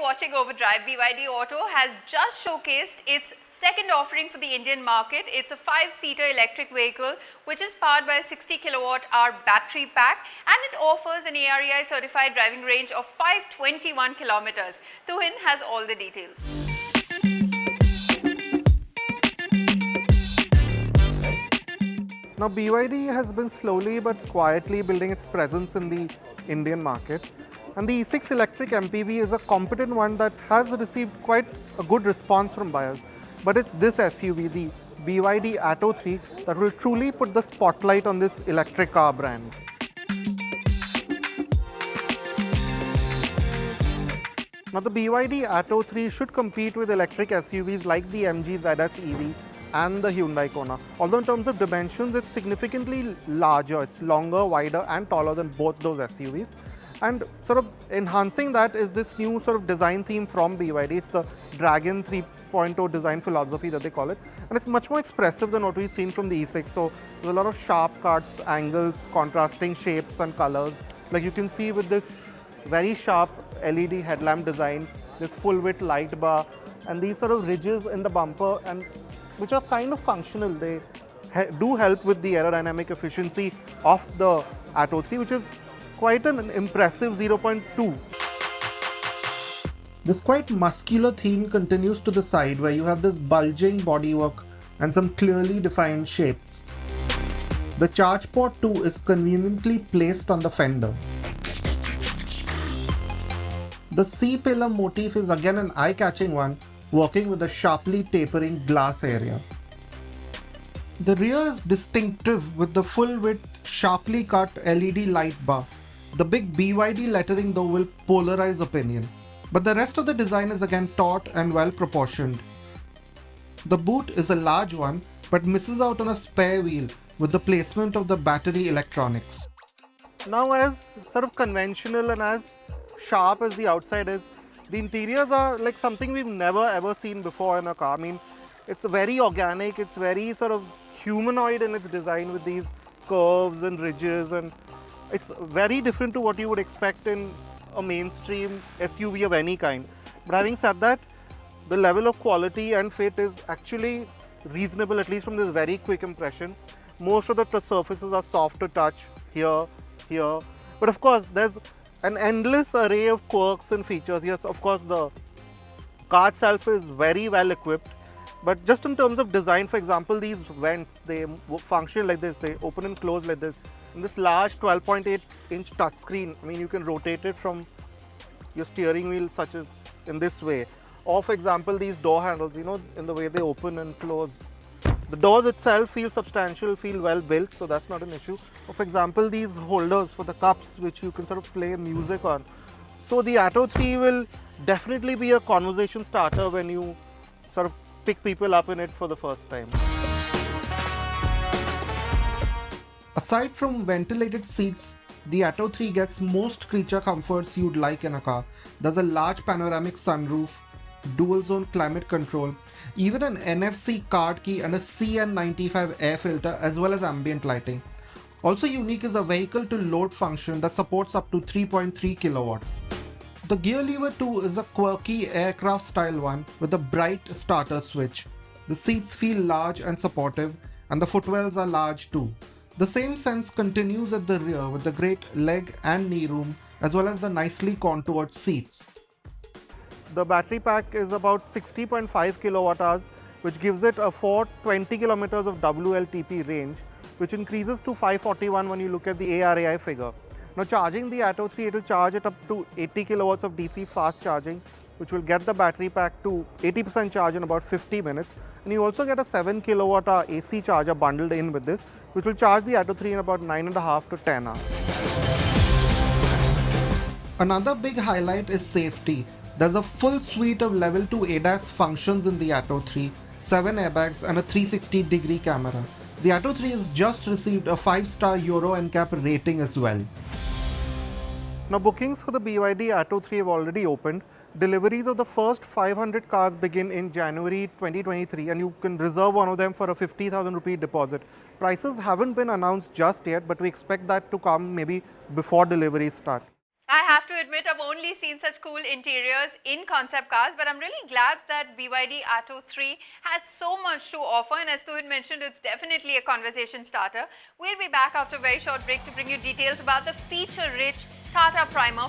watching Overdrive. BYD Auto has just showcased its second offering for the Indian market. It's a 5-seater electric vehicle which is powered by a 60 kilowatt-hour battery pack, and it offers an AREI certified driving range of 521 kilometers. Tuhin has all the details. Now, BYD has been slowly but quietly building its presence in the Indian market, and the E6 electric MPV is a competent one that has received quite a good response from buyers. But it's this SUV, the BYD Atto 3, that will truly put the spotlight on this electric car brand. Now, the BYD Atto 3 should compete with electric SUVs like the MG ZS EV and the Hyundai Kona. Although in terms of dimensions, it's significantly larger. It's longer, wider and taller than both those SUVs. And sort of enhancing that is this new sort of design theme from BYD. It's the Dragon 3.0 design philosophy that they call it. And it's much more expressive than what we've seen from the E6. So there's a lot of sharp cuts, angles, contrasting shapes and colors. Like you can see with this very sharp LED headlamp design, this full width light bar, and these sort of ridges in the bumper, and which are kind of functional. They do help with the aerodynamic efficiency of the Atto 3, which is quite an impressive 0.2. This quite muscular theme continues to the side, where you have this bulging bodywork and some clearly defined shapes. The charge port too is conveniently placed on the fender. The C-pillar motif is again an eye-catching one, working with a sharply tapering glass area. The rear is distinctive with the full-width, sharply cut LED light bar. The big BYD lettering though will polarize opinion, but the rest of the design is again taut and well proportioned. The boot is a large one, but misses out on a spare wheel with the placement of the battery electronics. Now, as sort of conventional and as sharp as the outside is, the interiors are like something we've never ever seen before in a car. I mean, it's very organic, it's very sort of humanoid in its design with these curves and ridges, and it's very different to what you would expect in a mainstream SUV of any kind. But having said that, the level of quality and fit is actually reasonable, at least from this very quick impression. Most of the surfaces are soft to touch here. But of course, there's an endless array of quirks and features. Yes, of course, the car itself is very well equipped. But just in terms of design, for example, these vents, they function like this. They open and close like this. And this large 12.8-inch touchscreen, I mean, you can rotate it from your steering wheel, such as in this way. Or, for example, these door handles, you know, in the way they open and close. The doors itself feel substantial, feel well built, so that's not an issue. Or, for example, these holders for the cups, which you can sort of play music on. So the Atto 3 will definitely be a conversation starter when you sort of pick people up in it for the first time. Aside from ventilated seats, the Atto 3 gets most creature comforts you'd like in a car. There's a large panoramic sunroof, dual zone climate control, even an NFC card key and a CN95 air filter, as well as ambient lighting. Also unique is a vehicle to load function that supports up to 3.3 kilowatts. The gear lever too is a quirky aircraft style one with a bright starter switch. The seats feel large and supportive, and the footwells are large too. The same sense continues at the rear with the great leg and knee room, as well as the nicely contoured seats. The battery pack is about 60.5 kilowatt hours, which gives it a 420 kilometers of WLTP range, which increases to 541 when you look at the ARAI figure. Now, charging the Atto 3, it will charge it up to 80 kilowatts of DC fast charging, which will get the battery pack to 80% charge in about 50 minutes. And you also get a 7 kilowatt hour AC charger bundled in with this, which will charge the Atto 3 in about 9.5 to 10 hours. Another big highlight is safety. There's a full suite of level 2 ADAS functions in the Atto 3, 7 airbags and a 360-degree camera. The Atto 3 has just received a 5-star Euro NCAP rating as well. Now, bookings for the BYD Atto 3 have already opened. Deliveries of the first 500 cars begin in January 2023, and you can reserve one of them for a 50,000 rupee deposit. Prices haven't been announced just yet, but we expect that to come maybe before deliveries start. I have to admit, I've only seen such cool interiors in concept cars, but I'm really glad that BYD Atto 3 has so much to offer, and as Tuhid mentioned, it's definitely a conversation starter. We'll be back after a very short break to bring you details about the feature-rich Tata Primer.